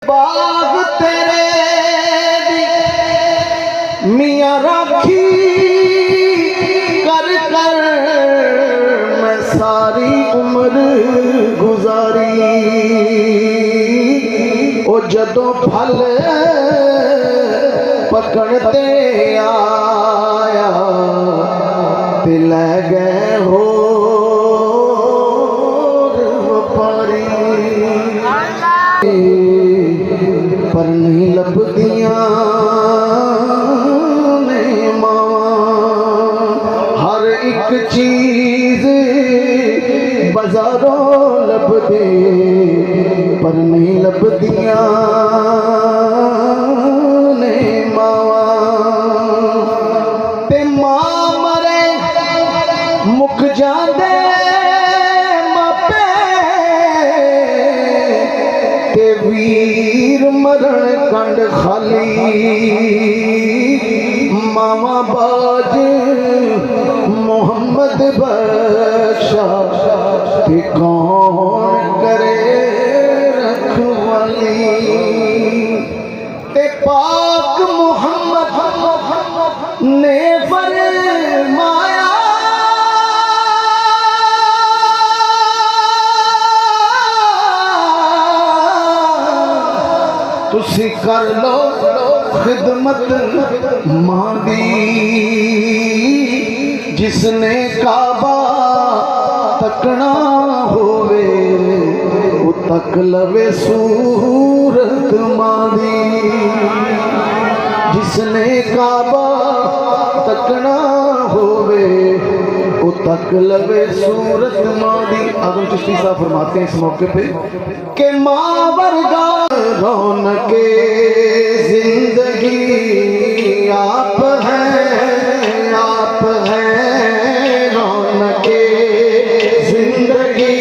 बाग तेरे मियां राखी कर कर मैं सारी उम्र गुजारी। ओ जदों फल पकड़ते आया ते लै गए हो व्यापारी। पर नहीं लभदियां ने मावां हर एक चीज बाजारों लभदे पर नहीं लभदियां ने मावां। ते मां मरे मुक जांदे मापे ते वीर मरण कंड खाली। मामा बाज मोहम्मद बख्शा ते कौन करे रखवाली। ते पाक मोहम्मद ने फरमाया तुसी कर लो खिदमत मां दी। जिसने काबा तकना होवे वो तक लवे सूरत मां दी। जिसने काबा तकना होवे वो तक लवे सूरत मां दी। आजम चिश्ती साहब फरमाते हैं इस मौके पे कि मां वर्गा रौनके जिंदगी आप हैं रौनके जिंदगी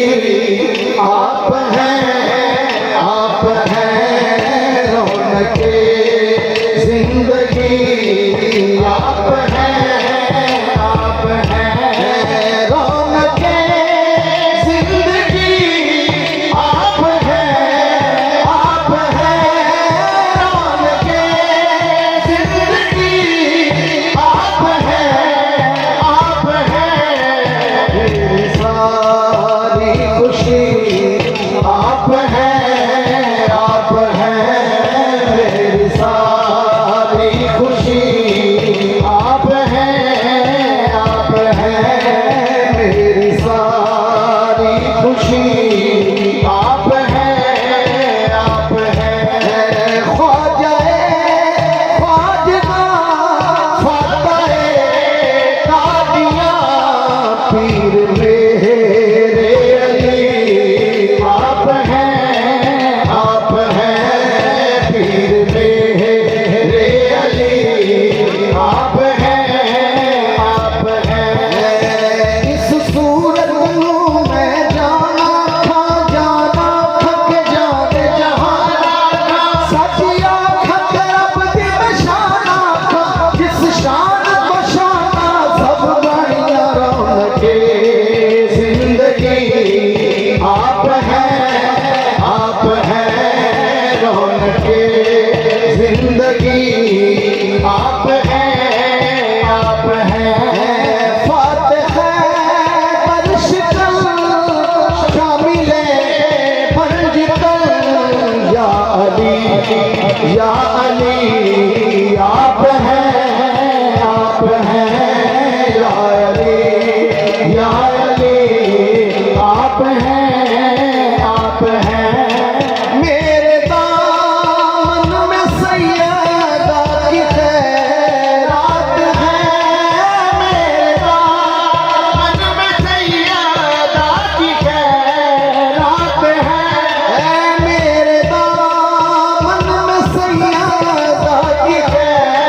आप हैं रौनके जिंदगी आप हैं रौनके जिंदगी आप हैं रौनके जिंदगी आप हैं मेरी सारी खुशी आप हैं मेरी सारी खुशी आप हैं मेरी सारी खुशी आप हैं ख्वाजाए ख्वाजा फतेह कादियां पीर मेरे अली आप हैं पीर मेरे अली आप हैं इस सूरत नूं मैं जाना था थक जाने जहाना सचिया खत रब दी बशाना जिस शान बशाना सब बढ़िया रौनके जिंदगी आप हैं रौनके जिंदगी आप हैं फातिह बरशिकल शामिले पंजतल या अली आप हैं या अली आप हैं मेरे दामन में सैयदा की खैरात है। मेरे दामन में सैयदा की खैरात है। मेरे दामन में सैयदा की खैरात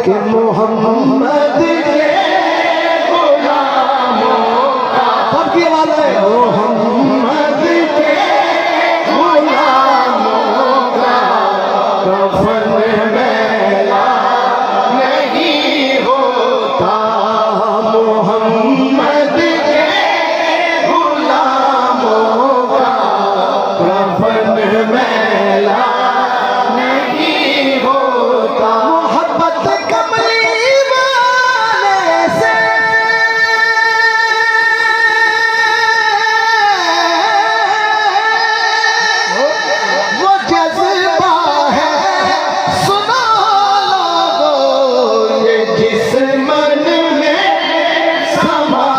कि मोहम्मद के गुलामों का, सबकी आवाज है, मोहम्मद के गुलामों का कफन मैला नहीं होता, मोहम्मद के गुलामों का कफन मैला नहीं होता। मोहब्बत कमली वाले से वो जज्बा है, सुनो लोगों, ये जिस मन में समा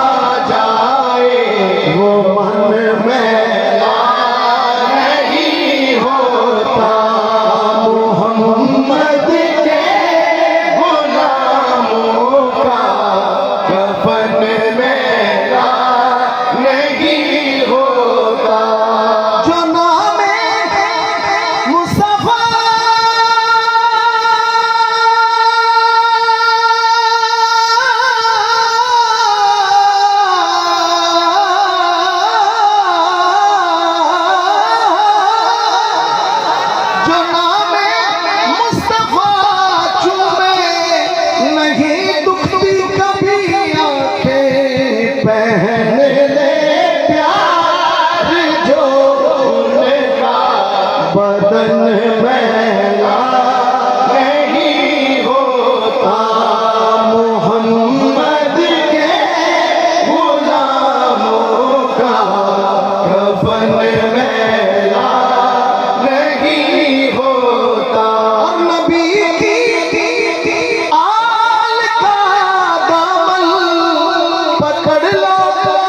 जाए वो मन मैला नहीं होता, मोहम्मद के गुलामों का कफन मैला नहीं होता। जो नामे मुस्तफा जो नामे मुस्तफा चूमे नहीं दुखती कभी आंखें, पहन ले प्यार जो उनका बदन मैला नहीं होता, मोहम्मद के गुलामों का कफन मैला नहीं होता। और नबी की आल का दामन पकड़ लो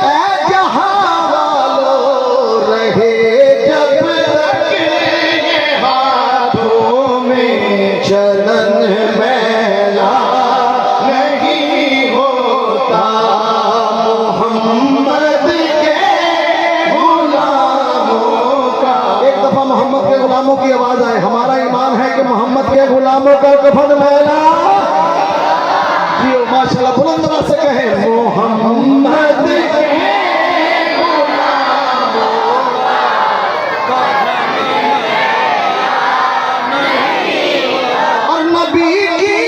ऐ जहां वालों, रहे जब तक ये हाथों में चलन मैला नहीं होता, मोहम्मद के गुलामों का। एक दफा मोहम्मद के गुलामों की आवाज आए, हमारा ईमान है कि मोहम्मद के गुलामों का कफन मैला जियो, माशाल्लाह, बुलंद आवाज से कहें, मोहम्मद के और नबी की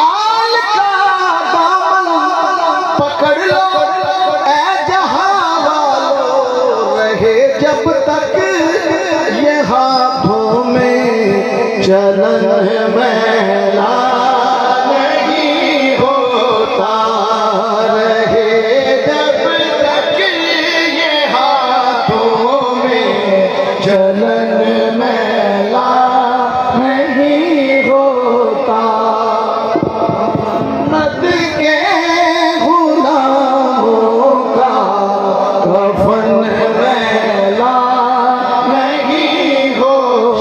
आल का दामन पकड़ लो ऐ जहां वालों, रहे जब तक ये हाथों में चलन मैला नहीं होता, रहे जब तक ये हाथों में चलन मैला नहीं होता। नद के गुलामों का कफन मैला नहीं हो,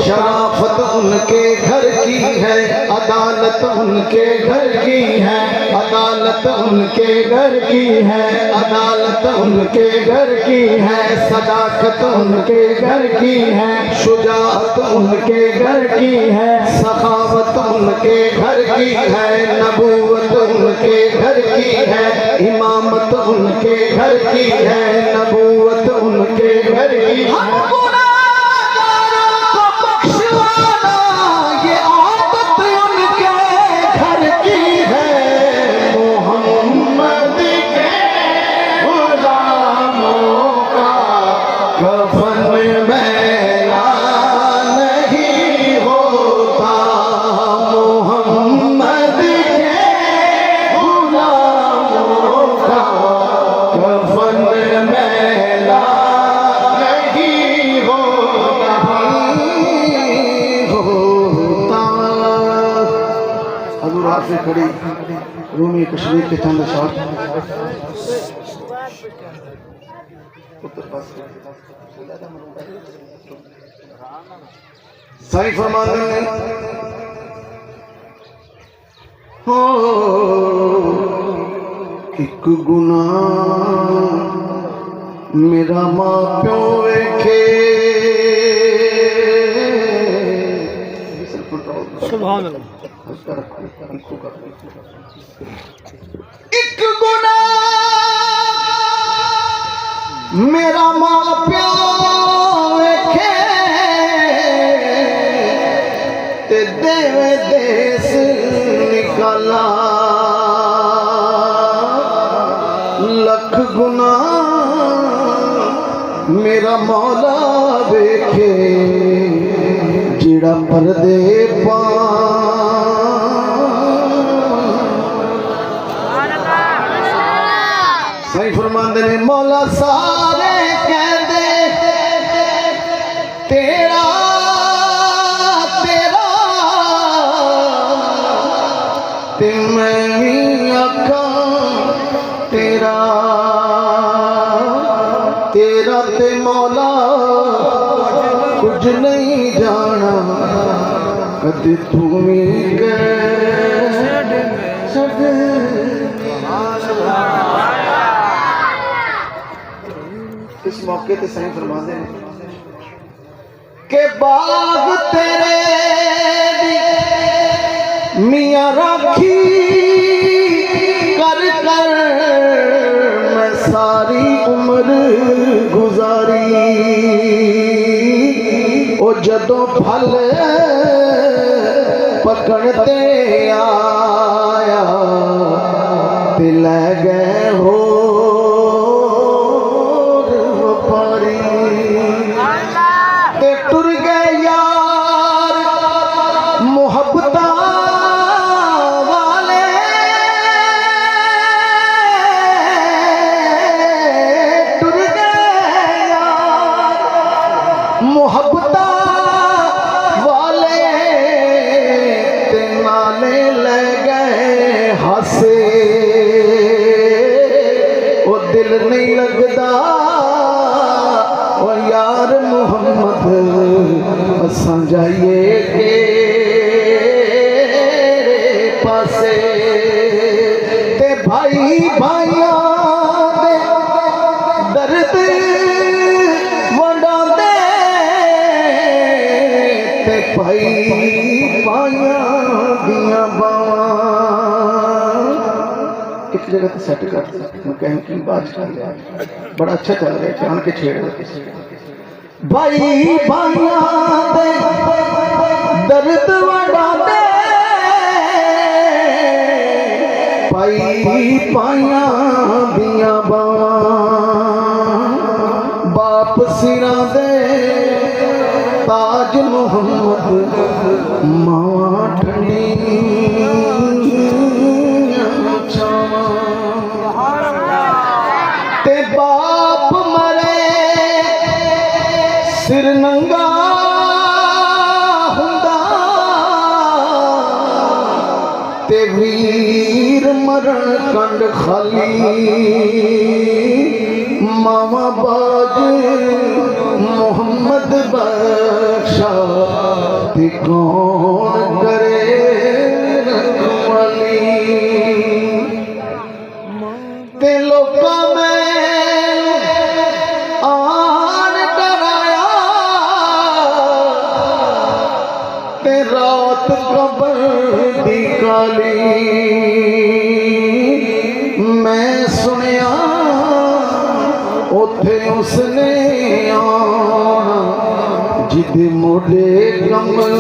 शराफत उनके घर की है, अदालत उनके घर की है, अदालत उनके घर की है, अदालत उनके घर की है, सदाकत उनके घर की है, शुजाअत उनके घर की है, सखावत उनके घर की है, नबूवत उनके घर की है, इमामत उनके घर की है, नबूवत उनके घर की है। ये आदत उनके घर की है, मोहम्मद के गुलामों का कफन मैला नहीं होता, मोहम्मद के गुलामों का कफन मैला नहीं होता। हजूरात से खड़ी रूमी कश्मीर के चंद शॉट सही फरमाने हो, एक गुनाह मेरा मां प्यो वेखे, एक गुनाह मेरा मां प्यो वेखे ते देवे देस निकाला लख गुनाह मेरा मौला वेखे जिड़ा पर्दे पा सही फरमांदे ने मौला सारे कहंदे तेरा तेरा ते मैं भी आखां तेरा तेरा ते मौला कुछ नहीं जाना कदे तू भी इस मौके ते सही फरमाते हैं के बाग तेरे मियां राखी कर कर मैं सारी उम्र गुजारी ओ जदों फल पकड़ते आया ते लै गए हो ते टुर गए यार मोहब्बत वाले टुर गए यार मोहब्बत वाले ते नाले ले गए हासे वो दिल नहीं लगता यार मोहम्मद असां जाइए के पासे ते भाई भाइयों दे दर्द वंडांदे ते भाई भाइयों दियां बावां एक जगह तो सेट कर मैं कहीं की बात कर लिया बड़ा अच्छा चल रहा है जान के छेड़ भाई भाइयों दे दर्द वंडांदे भाई भाइयों दियां बावां बाप सिरां दे ताज मोहम्मद मावां ठंडी ते बाप मरे सिर नंगा हुंदा ते वीर मरण कंड खाली मावा बाज मोहम्मद बख्शा ते कौन करे रखवाली ते लोका में आन डराया ते रात कबर दी काली मैं सुनिया उथे उसने आना जिदे मोड़े कमर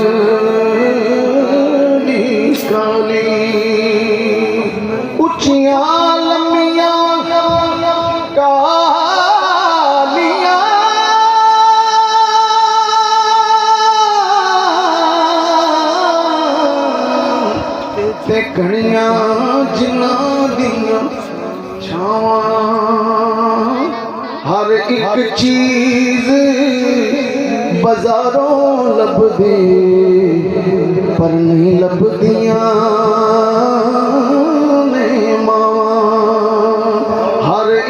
दी काली उचिया लम्बिया कालिया ते कणिया जिन्ना दियां छावां हर एक चीज बाजारों लभदी पर नहीं लभदियां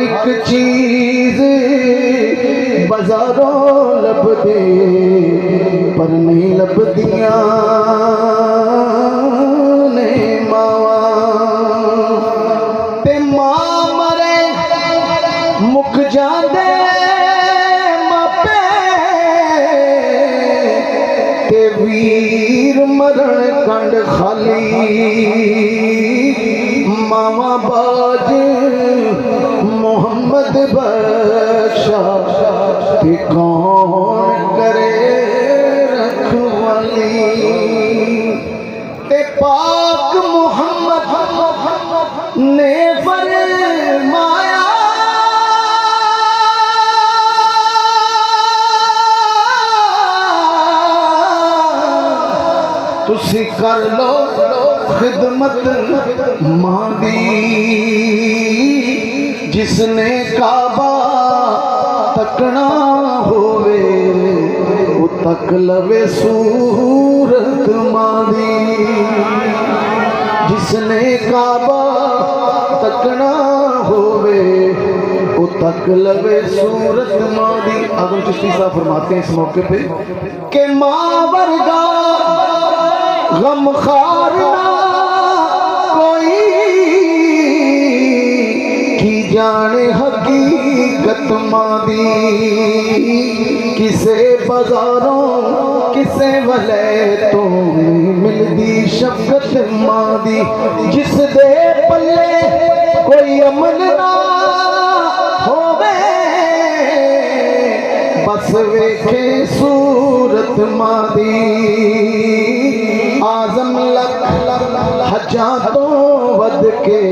एक चीज बाजारों लभदे पर नहीं लभदियां ने मावा ते मां मरे मुक जांदे मापे ते वीर मरण कंड खाली मामा बाज मोहम्मद बख्शा ते कौन करे रखवाली ते पाक मोहम्मद ने फरमाया तुसी कर लो खिदमत मां दी जिसने काबा तकना होवे वो तक लवे सूरत मां दी जिसने काबा तकना होवे वो तक लवे सूरत मां दी। आजम चिश्ती साहब फरमाते हैं इस मौके पे कि मां वर्गा गम खार ना कोई की जाने हकीकत मां दी किसे बाजारों किसे वले तो मिलदी शफकत मां दी जिस दे पल्ले कोई अमल ना होवे बस वेखे सूरत मां दी आजम लख हजा तो वध के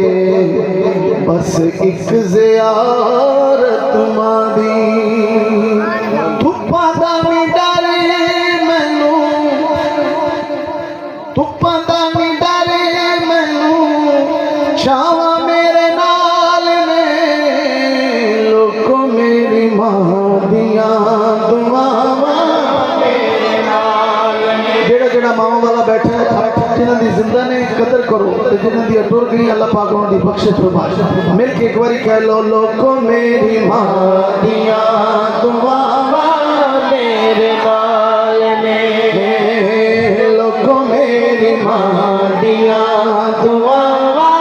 बस एक ज़ियारत मां दी धुप्पा दा नी डर मैनू धुप्पा दा नी डर मैनू छावा मेरे नाल ने लोगों मेरी मां दियां दुआवां जेड़ा मावा वाला बैठा है जिन्हों की जिंदा ने कदर करो तो जिन्हों की अटुर गई अल्लाह पाक उन्होंने बख्शिश फरमाए मिल के एक बार कह लो लोगों मेरी मां दियां दुआवां मेरे नाल ने लोगों मेरी मां दियां दुआवां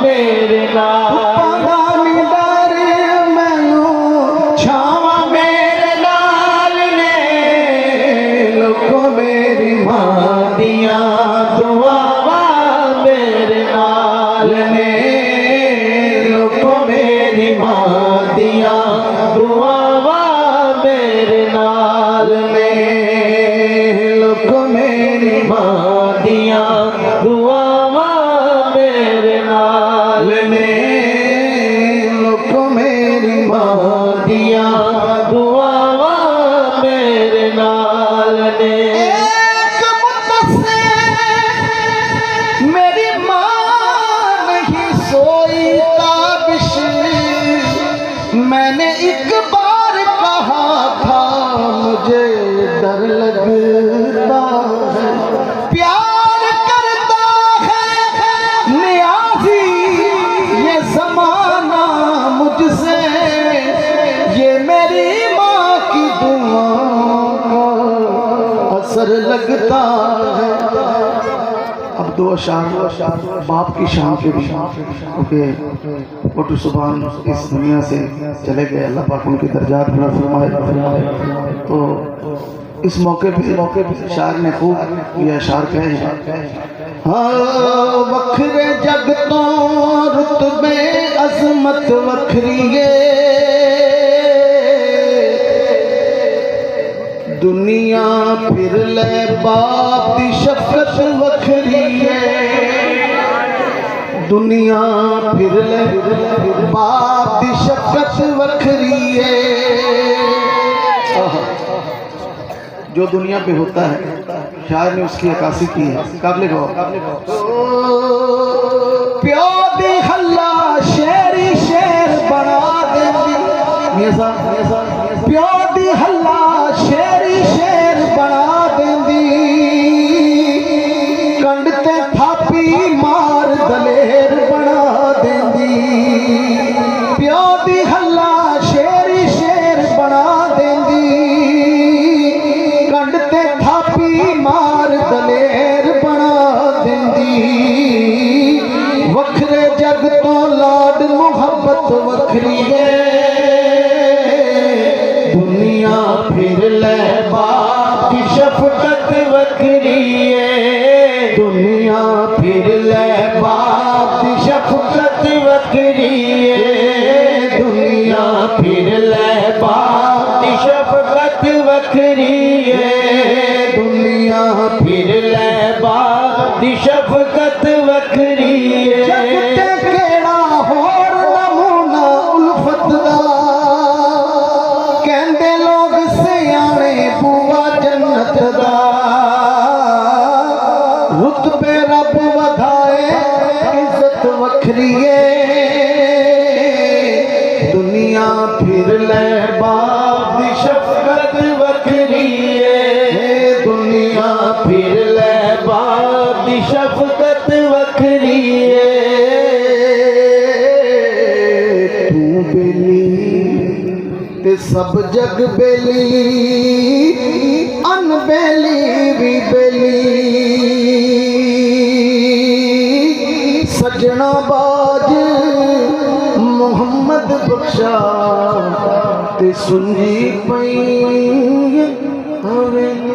मेरे नाल मैंने एक बार कहा था मुझे डर लगता है प्यार करता है नियाज़ी ये ज़माना मुझसे ये मेरी माँ की दुआओं का असर लगता है। अब दो अशार बाप की शान के भी क्योंकि वटू सुभान इस दुनिया से चले गए अल्लाह पाक उनके दर्जात बुलंद फरमाए। तो इस मौके पे शार ने खूब ये अशार कहे हाँ वखरे जग तो रुतबे अजमत वखरी दुनिया फिर ले बाप दी शफकत वखरी है दुनिया फिर ले बाप दी शफकत वखरी है। जो दुनिया पे होता है शायर ने उसकी अक्कासी की है काबिल गौर प्यो दी हल्ला शेरी शेर बना देंदी प्यो दी हल्ला शेरी शेर बना देंदी कंड ते थापी मार दलेर बना देंदी प्यो दी हल्ला शेरी शेर बना देंदी कंड ते थापी मार दलेर बना देंदी वखरे जग तो लाड मुहब्बत वखरी है शफकत वखरी है दुनिया फिर ले बाप दी शफकत वखरी है दुनिया फिर ले बाप दी शफकत वखरी है दुनिया फिर ले बाप दी शफकत वखरी है केड़ा होर नमूना उल्फत दा कहंदे लोग सियाणे बुआ जन्नत दा रुतबे रब वधाए इज्जत वखरी है दुनिया फिर ले बाप दी शफकत वखरी है दुनिया फिर ले बाप दी शफकत वखरी है तू बेली ते सब जग बेली अनबेली भी बेली सजना बाज मोहम्मद बख्शा ते सुनी पई हवेली।